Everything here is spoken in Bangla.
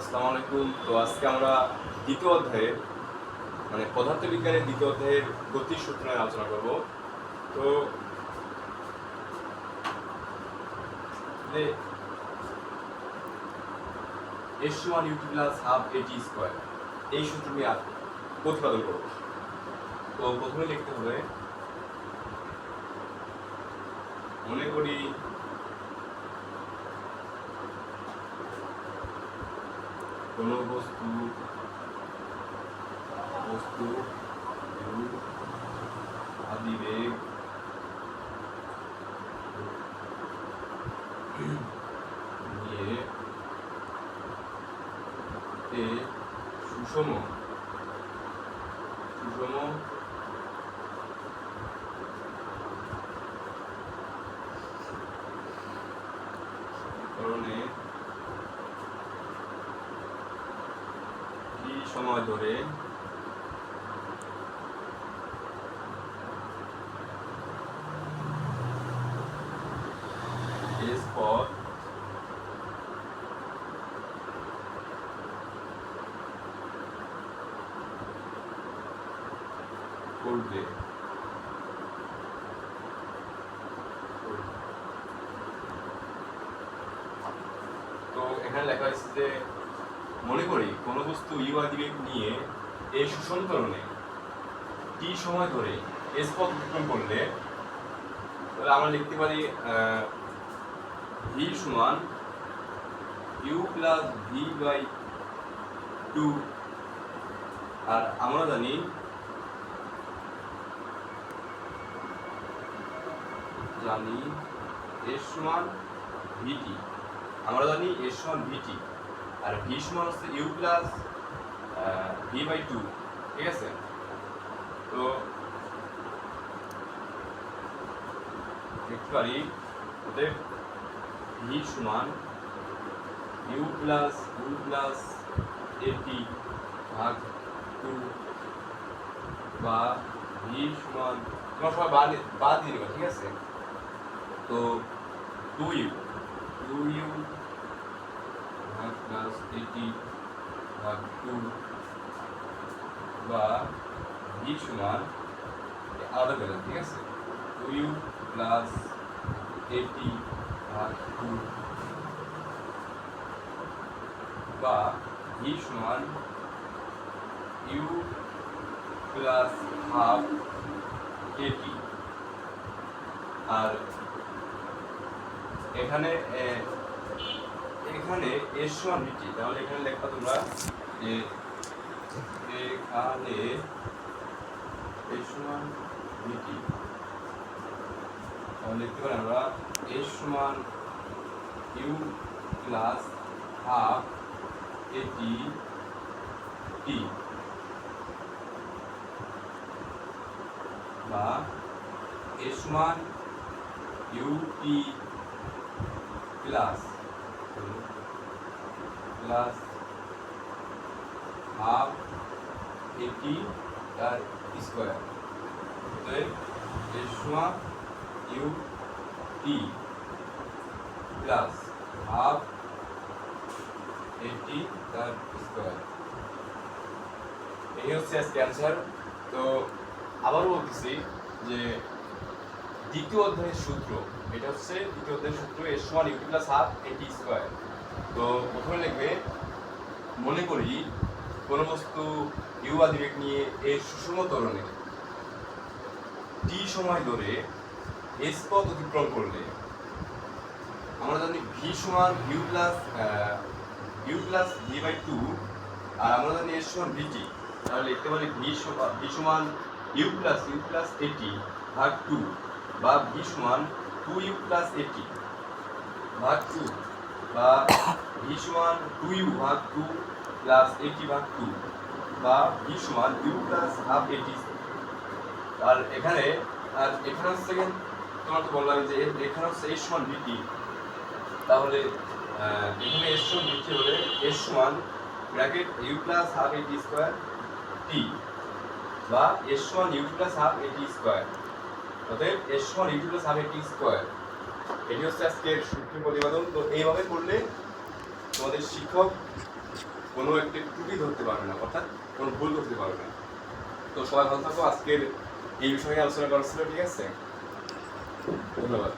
আসসালামু আলাইকুম। তো আজকে আমরা দ্বিতীয় অধ্যায়ের মানে পদার্থবিজ্ঞানের দ্বিতীয় অধ্যায়ের গতির সূত্র নিয়ে আলোচনা করব। তো এস সমান ইউটি প্লাস হাফ এটি স্কোয়ার এই সূত্র নিয়ে প্রতিপাদন করব। তো প্রথমে লিখতে হবে, মনে করি কোনো বস্তু আদিবেগ নিয়ে সুষম কারণে কি সময় ধরে এস পথ করবে। তো এখানে লেখা হয়েছে যে মনে করি কোনো বস্তু ইউ আদিবেগ নিয়ে এই সুষম ত্বরণে টি সময় ধরে এস পথ অতিক্রম করলে তাহলে আমরা লিখতে পারি ভি সমান U plus V by two. আর আমরা জানি এস সমান ভিটি, আমরা জানি এস সমান ভিটি, আর ভি সমান হচ্ছে U plus V by two. ঠিক আছে, তো লিখতে পারি অতএব ভি সমান ইউ প্লাস এটি ভাগ টু, বা ভি সমান তোমার সবাই বাদ দিয়ে দেবে। ঠিক আছে, তো টু ইউ ভাগ প্লাস এটি ভাগ টু, বা ভি সমান আলাদা পেলাম। ঠিক আছে, টু ইউ প্লাস এটি ভাগ টু, বা ভি সমান ইউ প্লাস হাফ এটি। আর এখানে এস সমান ভিটি, তাহলে এখানে লেখা তোমরা যে এখানে এস সমান ভিটি, তাহলে লিখতে পারি আমরা এস সমান ইউ প্লাস হাফ এটি টি, বা এস সমান ইউ টি প্লাস হাফ এটি তার স্কোয়ার। এস সমান ইউ টি প্লাস হাফ এটি তার স্কোয়ার। এই হচ্ছে আজকে অ্যান্সার। তো আবারও বলতেছি যে দ্বিতীয় অধ্যায়ের সূত্র, এটা হচ্ছে দ্বিতীয় অধ্যায়ের সূত্র এস সমান ইউ প্লাস হাফ এটি স্কোয়ার। তো প্রথমে লিখবে, মনে করি কোনো বস্তু ইউ আদিবেগ নিয়ে এর সুষম ত্বরণে টি সময় ধরে এস পথ অতিক্রম করলে আমরা জানি ভি সমান U plus V by two, আর আমরা জানি এস সমান ভিটি, তাহলে লিখতে পারি ভি সমান ইউ প্লাস এটি ভাগ টু, বা ভি সমান টু ইউ প্লাস এটি ভাগ টু, বা ভি সমান টু ইউ ভাগ টু প্লাস এটি ভাগ টু, বা ভি সমান ইউ প্লাস হাফ এটি। আর এখানে হচ্ছে তোমার তো বললাম যে এখানে হচ্ছে এস সমান ভিটি, তাহলে এখানে এস সমান ভিটি হলে এস সমান ব্র্যাকেট ইউ প্লাস হাফ এটি স্কোয়ার টি, বা এস সমান ইউ প্লাস হাফ এটি স্কোয়ার। অতএব এস সমান ইউ প্লাস হাফ এটি স্কোয়ার, এটি হচ্ছে আজকের সূত্র প্রতিপাদন। তো এইভাবে করলে তোমাদের শিক্ষক কোনো একটা ত্রুটি ধরতে পারবে না, অর্থাৎ কোনো ভুল করতে পারবে না। তো সবাই ভালো থাকো, আজকের এই বিষয়ে আলোচনা করা ছিল, ঠিক আছে? ধন্যবাদ।